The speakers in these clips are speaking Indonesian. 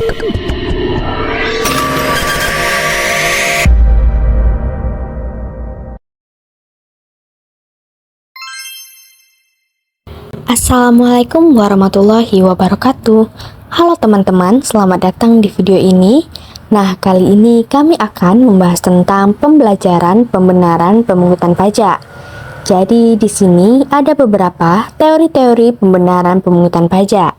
Assalamualaikum warahmatullahi wabarakatuh. Halo teman-teman, selamat datang di video ini. Nah, kali ini kami akan membahas tentang pembelajaran pembenaran pemungutan pajak. Jadi di sini ada beberapa teori-teori pembenaran pemungutan pajak.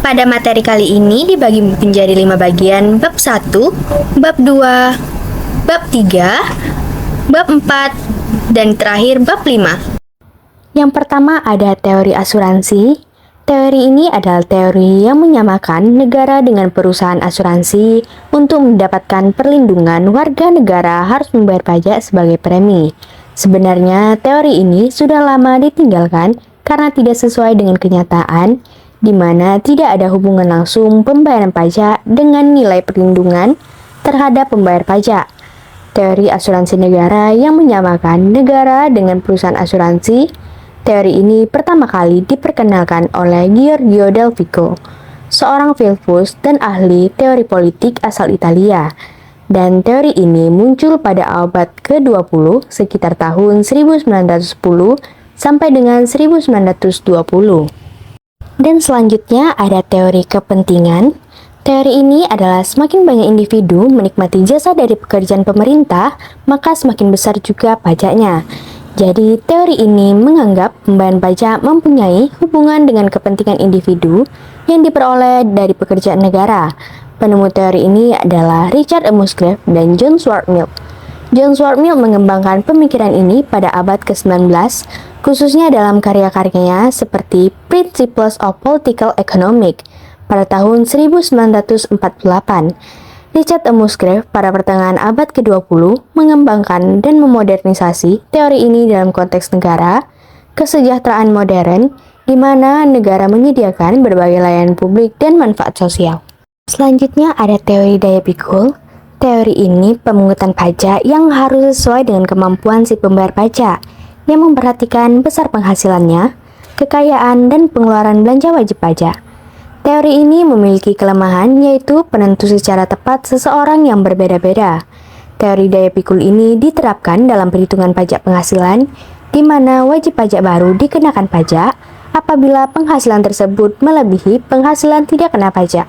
Pada materi kali ini dibagi menjadi 5 bagian: bab 1, bab 2, bab 3, bab 4, dan terakhir bab 5. Yang pertama ada teori asuransi. Teori ini adalah teori yang menyamakan negara dengan perusahaan asuransi untuk mendapatkan perlindungan. Warga negara harus membayar pajak sebagai premi. Sebenarnya teori ini sudah lama ditinggalkan karena tidak sesuai dengan kenyataan, di mana tidak ada hubungan langsung pembayaran pajak dengan nilai perlindungan terhadap pembayar pajak. Teori asuransi negara yang menyamakan negara dengan perusahaan asuransi. Teori ini pertama kali diperkenalkan oleh Giorgio Del Vico, seorang filsuf dan ahli teori politik asal Italia. Dan teori ini muncul pada abad ke-20 sekitar tahun 1910 sampai dengan 1920. Dan selanjutnya ada teori kepentingan. Teori ini adalah semakin banyak individu menikmati jasa dari pekerjaan pemerintah, maka semakin besar juga pajaknya. Jadi, teori ini menganggap pembayaran pajak mempunyai hubungan dengan kepentingan individu yang diperoleh dari pekerjaan negara. Penemu teori ini adalah Richard E. Musgrave dan John Stuart Mill. John Stuart Mill mengembangkan pemikiran ini pada abad ke-19, khususnya dalam karya-karyanya seperti Principles of Political Economics pada tahun 1948. Richard E. Musgrave pada pertengahan abad ke-20 mengembangkan dan memodernisasi teori ini dalam konteks negara, kesejahteraan modern, di mana negara menyediakan berbagai layanan publik dan manfaat sosial. Selanjutnya ada teori daya pikul. Teori ini pemungutan pajak yang harus sesuai dengan kemampuan si pembayar pajak, yang memperhatikan besar penghasilannya, kekayaan, dan pengeluaran belanja wajib pajak. Teori ini memiliki kelemahan, yaitu penentu secara tepat seseorang yang berbeda-beda. Teori daya pikul ini diterapkan dalam perhitungan pajak penghasilan, di mana wajib pajak baru dikenakan pajak apabila penghasilan tersebut melebihi penghasilan tidak kena pajak,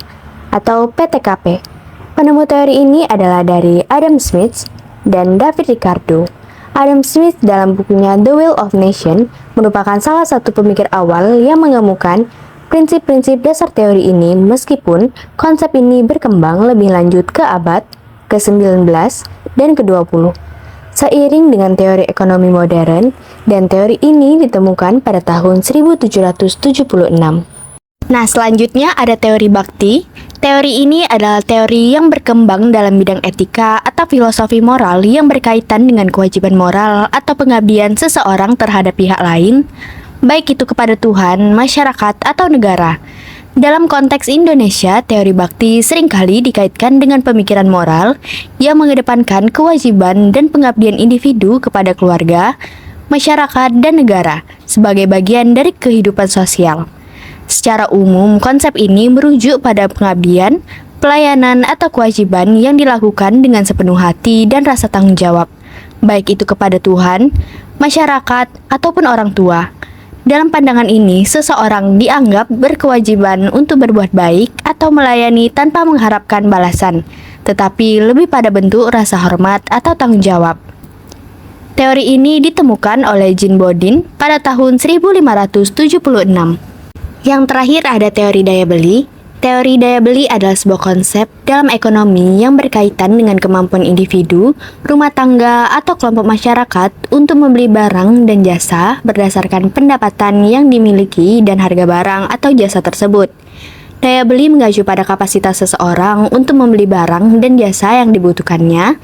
atau PTKP. Penemu teori ini adalah dari Adam Smith dan David Ricardo. Adam Smith dalam bukunya The Will of Nation merupakan salah satu pemikir awal yang mengemukan prinsip-prinsip dasar teori ini, meskipun konsep ini berkembang lebih lanjut ke abad ke-19 dan ke-20. Seiring dengan teori ekonomi modern, dan teori ini ditemukan pada tahun 1776. Nah, selanjutnya ada teori bakti. Teori ini adalah teori yang berkembang dalam bidang etika atau filosofi moral yang berkaitan dengan kewajiban moral atau pengabdian seseorang terhadap pihak lain, baik itu kepada Tuhan, masyarakat, atau negara. Dalam konteks Indonesia, teori bakti seringkali dikaitkan dengan pemikiran moral yang mengedepankan kewajiban dan pengabdian individu kepada keluarga, masyarakat, dan negara sebagai bagian dari kehidupan sosial. Secara umum, konsep ini merujuk pada pengabdian, pelayanan, atau kewajiban yang dilakukan dengan sepenuh hati dan rasa tanggung jawab, baik itu kepada Tuhan, masyarakat, ataupun orang tua. Dalam pandangan ini, seseorang dianggap berkewajiban untuk berbuat baik atau melayani tanpa mengharapkan balasan, tetapi lebih pada bentuk rasa hormat atau tanggung jawab. Teori ini ditemukan oleh Jean Bodin pada tahun 1576. Yang terakhir ada teori daya beli. Teori daya beli adalah sebuah konsep dalam ekonomi yang berkaitan dengan kemampuan individu, rumah tangga, atau kelompok masyarakat untuk membeli barang dan jasa berdasarkan pendapatan yang dimiliki dan harga barang atau jasa tersebut. Daya beli mengacu pada kapasitas seseorang untuk membeli barang dan jasa yang dibutuhkannya,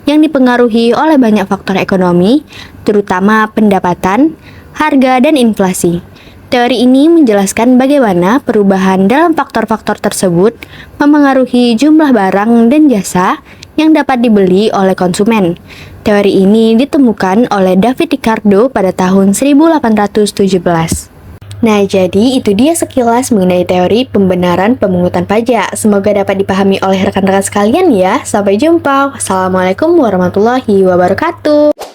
yang dipengaruhi oleh banyak faktor ekonomi, terutama pendapatan, harga, dan inflasi. Teori ini menjelaskan bagaimana perubahan dalam faktor-faktor tersebut memengaruhi jumlah barang dan jasa yang dapat dibeli oleh konsumen. Teori ini ditemukan oleh David Ricardo pada tahun 1817. Nah, jadi itu dia sekilas mengenai teori pembenaran pemungutan pajak. Semoga dapat dipahami oleh rekan-rekan sekalian ya. Sampai jumpa. Wassalamualaikum warahmatullahi wabarakatuh.